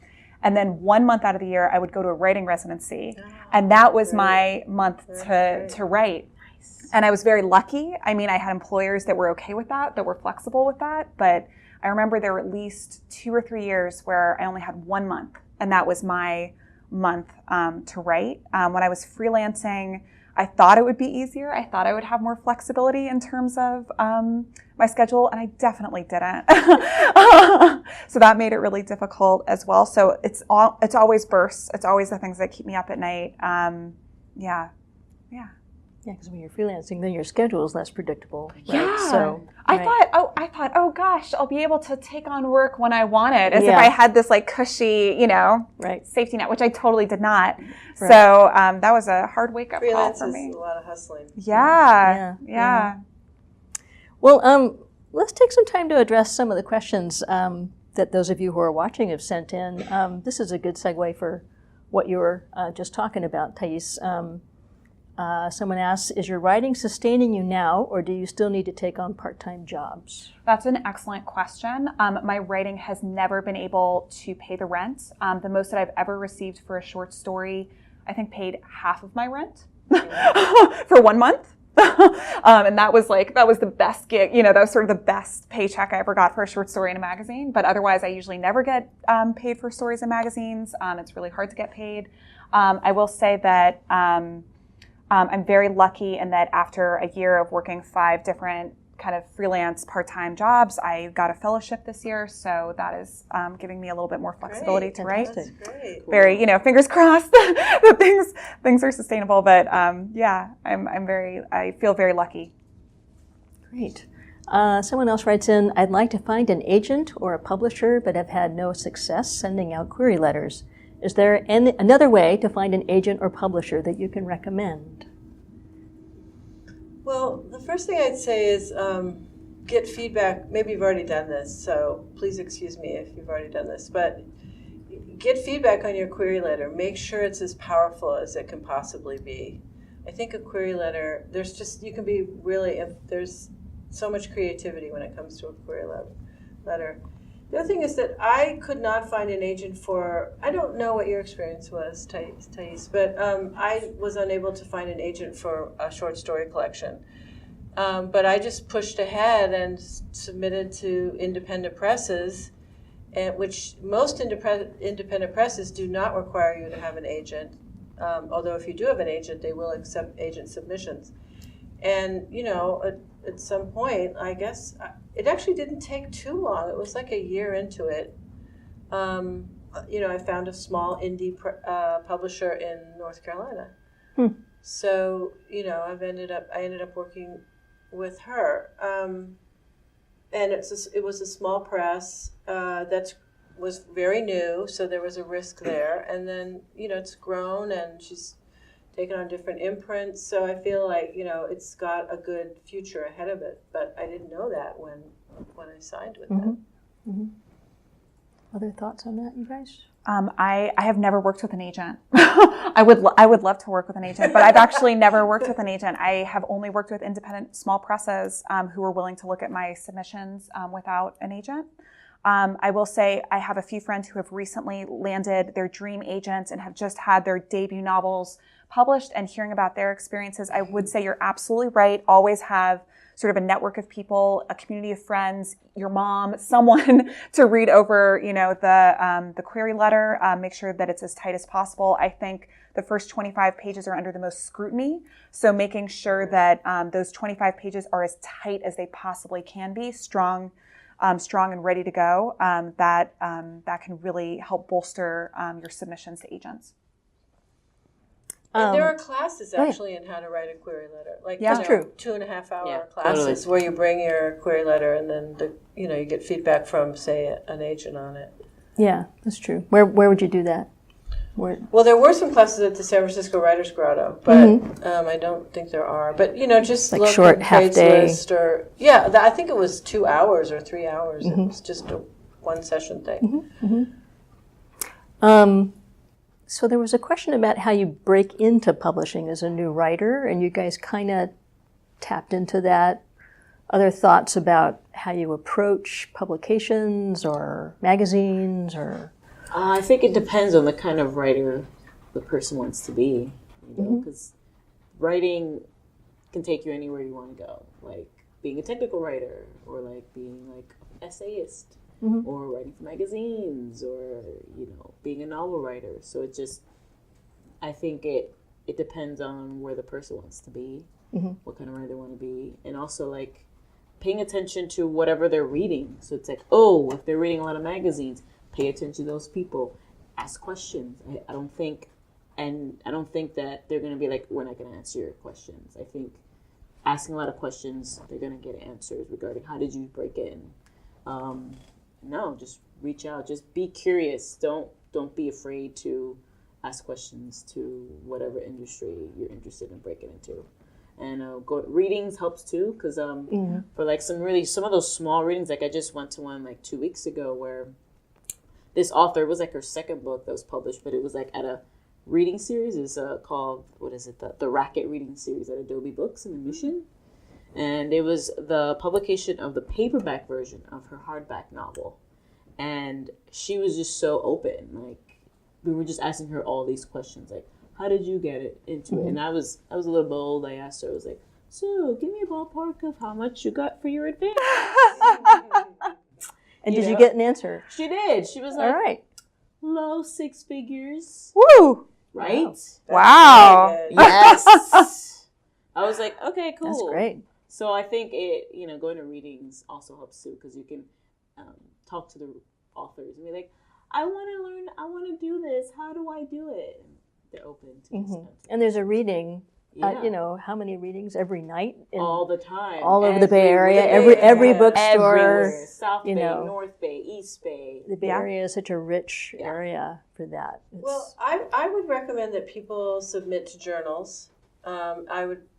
And then 1 month out of the year, I would go to a writing residency. And that was my month to write. Nice. And I was very lucky. I mean, I had employers that were okay with that were flexible with that. But I remember there were at least 2 or 3 years where I only had 1 month. And that was my month to write. When I was freelancing, I thought it would be easier. I thought I would have more flexibility in terms of my schedule, and I definitely didn't. So that made it really difficult as well. So it's always bursts. It's always the things that keep me up at night. Yeah, because when you're freelancing, then your schedule is less predictable. Right? Yeah. So I thought, oh gosh, I'll be able to take on work when I want it, as if I had this like cushy, safety net, which I totally did not. Right. So that was a hard wake up call for me. Freelance is a lot of hustling. Yeah. Well, let's take some time to address some of the questions that those of you who are watching have sent in. This is a good segue for what you were just talking about, Thais. Someone asks, is your writing sustaining you now, or do you still need to take on part-time jobs? That's an excellent question. My writing has never been able to pay the rent. The most that I've ever received for a short story, I think, paid half of my rent for 1 month. And that was the best gig, that was sort of the best paycheck I ever got for a short story in a magazine. But otherwise, I usually never get paid for stories in magazines. It's really hard to get paid. I will say that I'm very lucky in that after a year of working 5 different kind of freelance part-time jobs, I got a fellowship this year, so that is giving me a little bit more flexibility to write. That's great. Very, fingers crossed that things are sustainable. But I feel very lucky. Great. Someone else writes in, I'd like to find an agent or a publisher, but have had no success sending out query letters. Is there another way to find an agent or publisher that you can recommend? Well, the first thing I'd say is get feedback. Maybe you've already done this, so please excuse me if you've already done this, but get feedback on your query letter. Make sure it's as powerful as it can possibly be. I think a query letter, you can be really, there's so much creativity when it comes to a query letter. The other thing is that I could not find an agent for, I don't know what your experience was, Thais, but I was unable to find an agent for a short story collection. But I just pushed ahead and submitted to independent presses, which most independent presses do not require you to have an agent. Although if you do have an agent, they will accept agent submissions. And, at some point, I guess, it actually didn't take too long. It was like a year into it. I found a small indie publisher in North Carolina. So, I ended up working with her. And it was a small press that was very new, so there was a risk there. And then, it's grown, and she's taken on different imprints. So I feel like, it's got a good future ahead of it. But I didn't know that when I signed with them. Mm-hmm. Other thoughts on that, you guys? I have never worked with an agent. I would love to work with an agent, but I've actually never worked with an agent. I have only worked with independent small presses who were willing to look at my submissions without an agent. I will say I have a few friends who have recently landed their dream agents and have just had their debut novels published, and hearing about their experiences, I would say you're absolutely right. Always have sort of a network of people, a community of friends, your mom, someone to read over, the query letter, make sure that it's as tight as possible. I think the first 25 pages are under the most scrutiny. So making sure that those 25 pages are as tight as they possibly can be, strong and ready to go, that can really help bolster your submissions to agents. And there are classes actually in how to write a query letter, like true. 2.5-hour classes where you bring your query letter and then you get feedback from, say, an agent on it. Yeah, that's true. Where would you do that? Well, there were some classes at the San Francisco Writers Grotto, but I don't think there are. But just like look short at half-day. Or I think it was 2 hours or 3 hours. It was just a one session thing. So there was a question about how you break into publishing as a new writer, and you guys kind of tapped into that. Other thoughts about how you approach publications or magazines or? I think it depends on the kind of writer the person wants to be, because writing can take you anywhere you want to go, like being a technical writer or like being like an essayist. Or writing for magazines, or being a novel writer. So it just, I think it depends on where the person wants to be, what kind of writer they want to be, and also like paying attention to whatever they're reading. So it's like, if they're reading a lot of magazines, pay attention to those people, ask questions. I don't think that they're going to be like, we're not going to answer your questions. I think asking a lot of questions, they're going to get answers regarding how did you break in. No, just reach out. Just be curious. Don't be afraid to ask questions to whatever industry you're interested in breaking into. And readings helps too, because for like some of those small readings, like I just went to one like 2 weeks ago where this author, it was like her second book that was published, but it was like at a reading series. It's called, the Racket Reading Series at Adobe Books in the Mission. And it was the publication of the paperback version of her hardback novel. And she was just so open. Like, we were just asking her all these questions. Like, how did you get into it? And I was a little bold. I asked her, I was like, so give me a ballpark of how much you got for your advance. And did you get an answer? She did. She was like, all right, low 6 figures. Woo! Right? Wow. Yes. I was like, okay, cool. That's great. So I think going to readings also helps too, because you can talk to the authors and be like, I want to learn, I want to do this. How do I do it? And they're open to And there's a reading. How many readings every night? All the time. All over the Bay Area. Every bookstore. Everywhere. South Bay, North Bay, East Bay. The Bay Area is such a rich area for that. I would recommend that people submit to journals.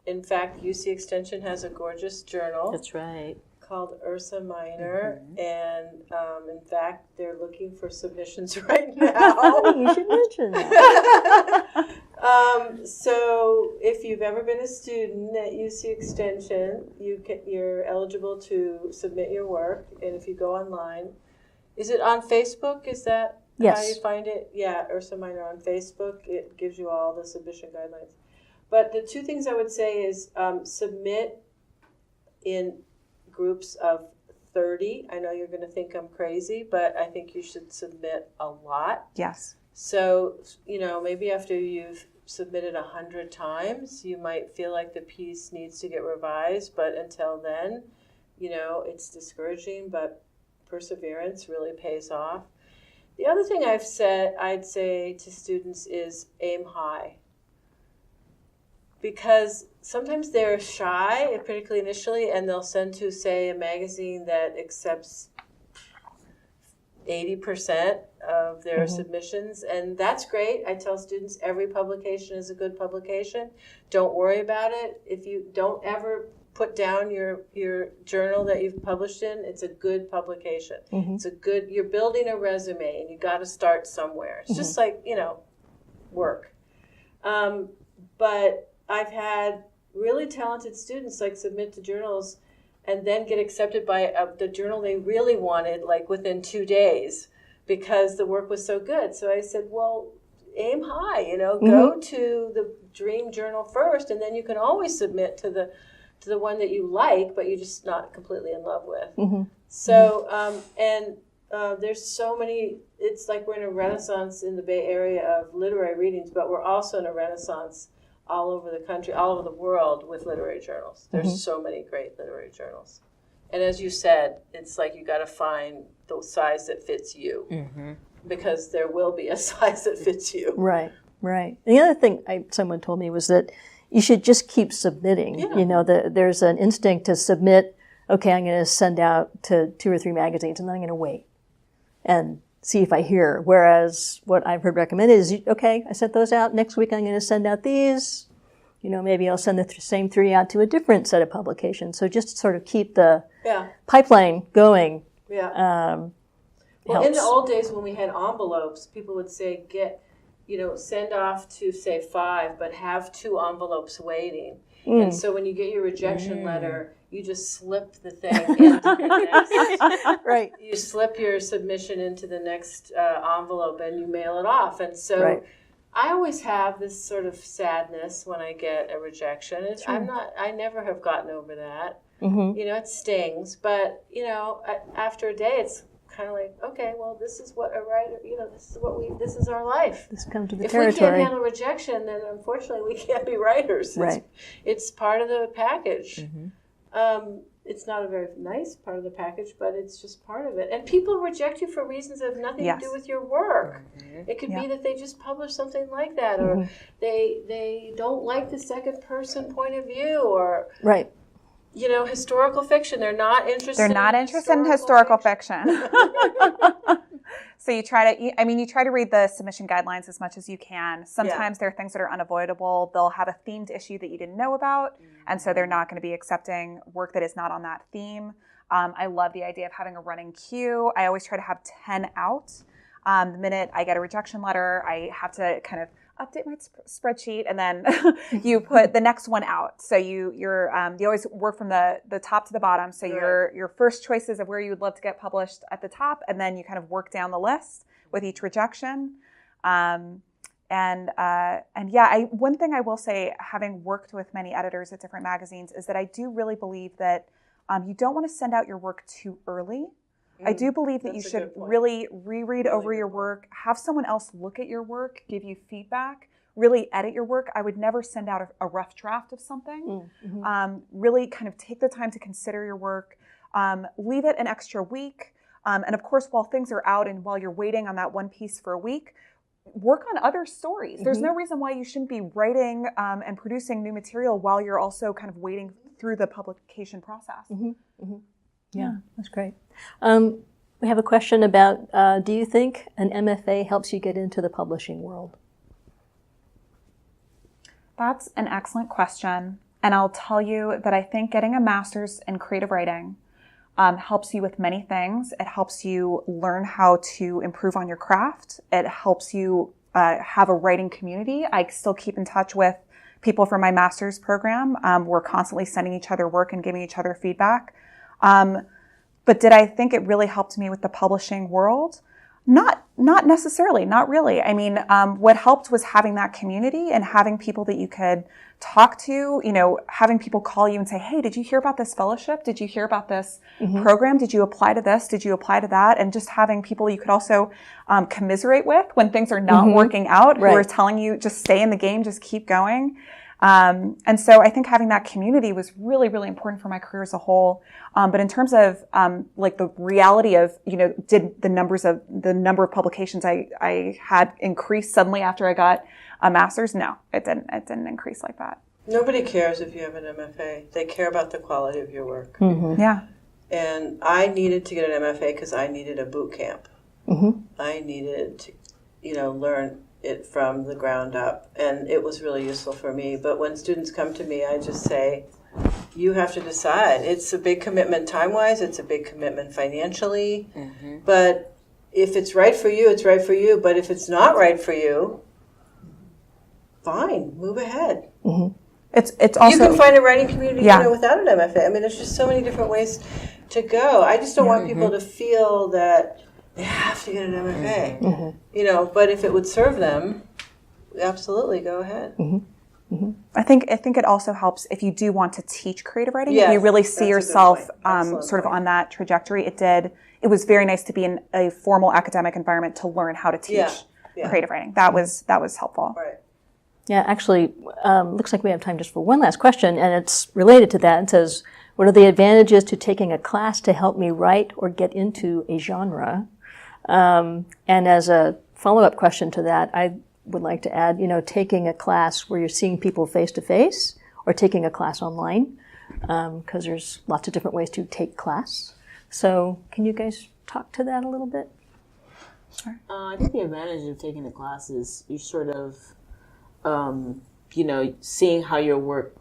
In fact, UC Extension has a gorgeous journal. That's right. Called Ursa Minor, and in fact, they're looking for submissions right now. You should mention that. So if you've ever been a student at UC Extension, you're eligible to submit your work. And if you go online, is it on Facebook? Is that how you find it? Yeah, Ursa Minor on Facebook. It gives you all the submission guidelines. But the two things I would say is submit in groups of 30. I know you're going to think I'm crazy, but I think you should submit a lot. Yes. So, maybe after you've submitted 100 times, you might feel like the piece needs to get revised, but until then, it's discouraging, but perseverance really pays off. The other thing I'd say to students is aim high. Because sometimes they're shy, particularly initially, and they'll send to, say, a magazine that accepts 80% of their submissions, and that's great. I tell students every publication is a good publication. Don't worry about it. If you don't ever put down your journal that you've published in, it's a good publication. It's you're building a resume, and you got to start somewhere. It's just like, work. But I've had really talented students submit to journals and then get accepted by the journal they really wanted within 2 days because the work was so good. So I said, well, aim high, go to the dream journal first, and then you can always submit to the one that you like, but you're just not completely in love with. So, there's so many, it's like we're in a renaissance in the Bay Area of literary readings, but we're also in a renaissance all over the country, all over the world with literary journals. There's so many great literary journals. And as you said, it's like you got to find the size that fits you because there will be a size that fits you. Right. And the other thing someone told me was that you should just keep submitting. There's an instinct to submit, okay, I'm going to send out to 2 or 3 magazines, and then I'm going to wait and see if I hear. Whereas what I've heard recommended is, okay, I sent those out. Next week I'm going to send out these. Maybe I'll send the same 3 out to a different set of publications. So just sort of keep the pipeline going. Well, in the old days when we had envelopes, people would say, send off to, say, 5, but have 2 envelopes waiting. And so when you get your rejection letter, you just slip the thing into the next. You slip your submission into the next envelope and you mail it off. And so I always have this sort of sadness when I get a rejection. I never have gotten over that. It stings, but after a day, it's kind of like, okay, well, this is what a writer, this is our life. This comes to the territory. If we can't handle rejection, then unfortunately we can't be writers. It's part of the package. It's not a very nice part of the package, but it's just part of it. And people reject you for reasons that have nothing to do with your work. It could be that they just publish something like that, or they don't like the second person point of view, or historical fiction. They're not interested in historical fiction. So you try to read the submission guidelines as much as you can. Sometimes there are things that are unavoidable. They'll have a themed issue that you didn't know about, and so they're not going to be accepting work that is not on that theme. I love the idea of having a running queue. I always try to have 10 out. The minute I get a rejection letter, I have to kind of update my spreadsheet, and then you put the next one out. So you always work from the top to the bottom. So your first choices of where you would love to get published at the top, and then you kind of work down the list with each rejection. One thing I will say, having worked with many editors at different magazines, is that I do really believe that you don't want to send out your work too early. I do believe that you should really reread over your work, have someone else look at your work, give you feedback, really edit your work. I would never send out a rough draft of something. Really kind of take the time to consider your work, leave it an extra week. And of course, while things are out and while you're waiting on that one piece for a week, work on other stories. There's no reason why you shouldn't be writing and producing new material while you're also kind of waiting through the publication process. Yeah, that's great. We have a question about, do you think an MFA helps you get into the publishing world? That's an excellent question. And I'll tell you that I think getting a master's in creative writing helps you with many things. It helps you learn how to improve on your craft. It helps you have a writing community. I still keep in touch with people from my master's program. We're constantly sending each other work and giving each other feedback. But did I think it really helped me with the publishing world? Not necessarily, not really. I mean, what helped was having that community and having people that you could talk to, having people call you and say, hey, did you hear about this fellowship? Did you hear about this program? Did you apply to this? Did you apply to that? And just having people you could also commiserate with when things are not working out, who are telling you, just stay in the game, just keep going. And so I think having that community was really, really important for my career as a whole. But in terms of, like the reality of, did the number of publications I had increase suddenly after I got a master's? No, it didn't increase like that. Nobody cares if you have an MFA. They care about the quality of your work. Yeah. And I needed to get an MFA because I needed a boot camp. I needed to, learn it from the ground up, and it was really useful for me. But when students come to me, I just say, you have to decide. It's a big commitment time-wise, it's a big commitment financially, but if it's right for you, it's right for you. But if it's not right for you, fine, move ahead. It's also, you can find a writing community without an MFA. I mean, there's just so many different ways to go. I just don't want people to feel that they have to get an MFA, but if it would serve them, absolutely go ahead. I think it also helps if you do want to teach creative writing. If you really see yourself sort of on that trajectory. It was very nice to be in a formal academic environment to learn how to teach creative writing. That was helpful. Right. Yeah, actually, looks like we have time just for one last question, and it's related to that. It says, what are the advantages to taking a class to help me write or get into a genre? And as a follow-up question to that, I would like to add, taking a class where you're seeing people face-to-face or taking a class online, because there's lots of different ways to take class. So can you guys talk to that a little bit? Sure. I think the advantage of taking the class is you sort of, seeing how your work,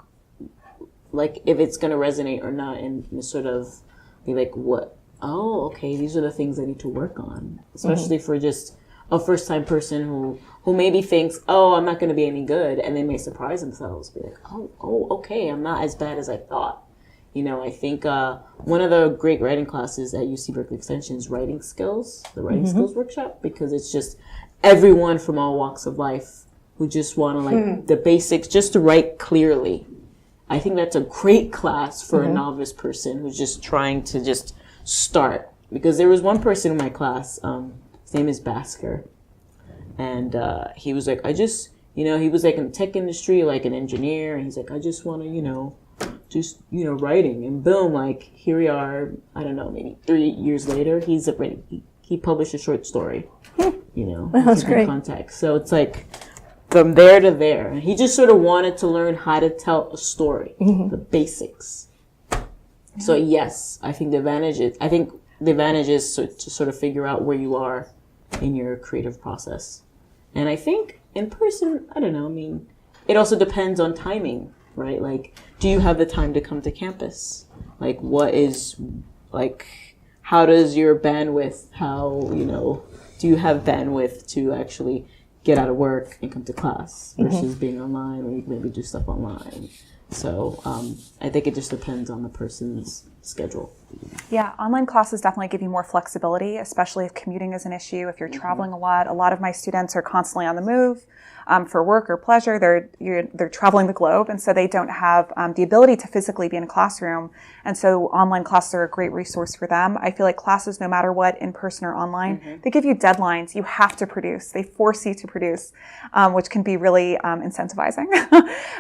like if it's going to resonate or not, and sort of be like, what? Oh, okay, these are the things I need to work on. Especially for just a first-time person who maybe thinks, oh, I'm not going to be any good, and they may surprise themselves, be like, oh, okay, I'm not as bad as I thought. I think one of the great writing classes at UC Berkeley Extension is writing skills, the writing skills workshop, because it's just everyone from all walks of life who just want to, the basics, just to write clearly. I think that's a great class for a novice person who's just trying to just start. Because there was one person in my class, his name is Basker, and he was like, he was like in the tech industry, like an engineer, and he's like, I just want to, writing. And boom, like, here we are, I don't know, maybe 3 years later, he published a short story, That's great. Context. So it's like, from there to there. And he just sort of wanted to learn how to tell a story, the basics. So yes, I think the advantage is to sort of figure out where you are in your creative process. And I think in person, I don't know, it also depends on timing, right? Like, do you have the time to come to campus? Like, how does your bandwidth, do you have bandwidth to actually get out of work and come to class versus being online, or you can maybe do stuff online. So I think it just depends on the person's schedule. Yeah, online classes definitely give you more flexibility, especially if commuting is an issue, if you're traveling a lot. A lot of my students are constantly on the move for work or pleasure. They're traveling the globe, and so they don't have the ability to physically be in a classroom. And so online classes are a great resource for them. I feel like classes, no matter what, in person or online, they give you deadlines. You have to produce. They force you to produce, which can be really incentivizing.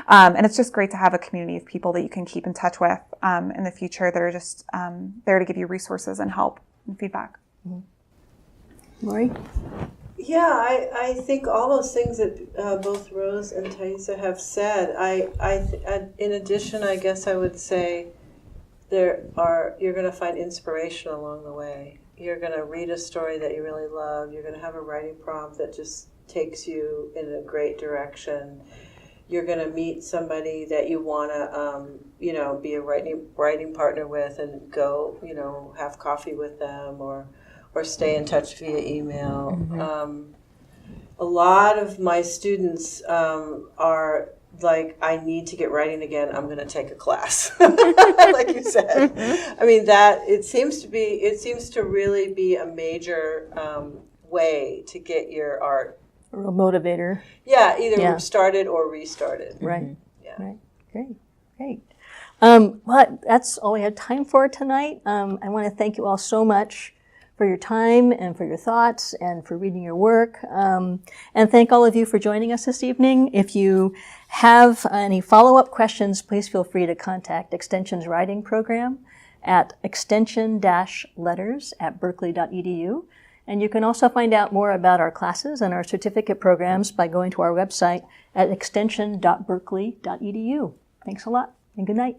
And it's just great to have a community of people that you can keep in touch with in the future that are just there to give you resources and help and feedback. Laurie? Yeah, I think all those things that both Rose and Thaisa have said. In addition, I guess I would say you're going to find inspiration along the way. You're going to read a story that you really love. You're going to have a writing prompt that just takes you in a great direction. You're going to meet somebody that you want to, be a writing partner with, and go, have coffee with them, or stay in touch via email. a lot of my students are like, I need to get writing again. I'm going to take a class, like you said. I mean, that it seems to really be a major way to get your art. A real motivator. Yeah, either started or restarted. Right. Yeah. Right. Great. Well, that's all we have time for tonight. I want to thank you all so much for your time and for your thoughts and for reading your work. And thank all of you for joining us this evening. If you have any follow-up questions, please feel free to contact Extension's writing program at extension-letters@berkeley.edu. And you can also find out more about our classes and our certificate programs by going to our website at extension.berkeley.edu. Thanks a lot and good night.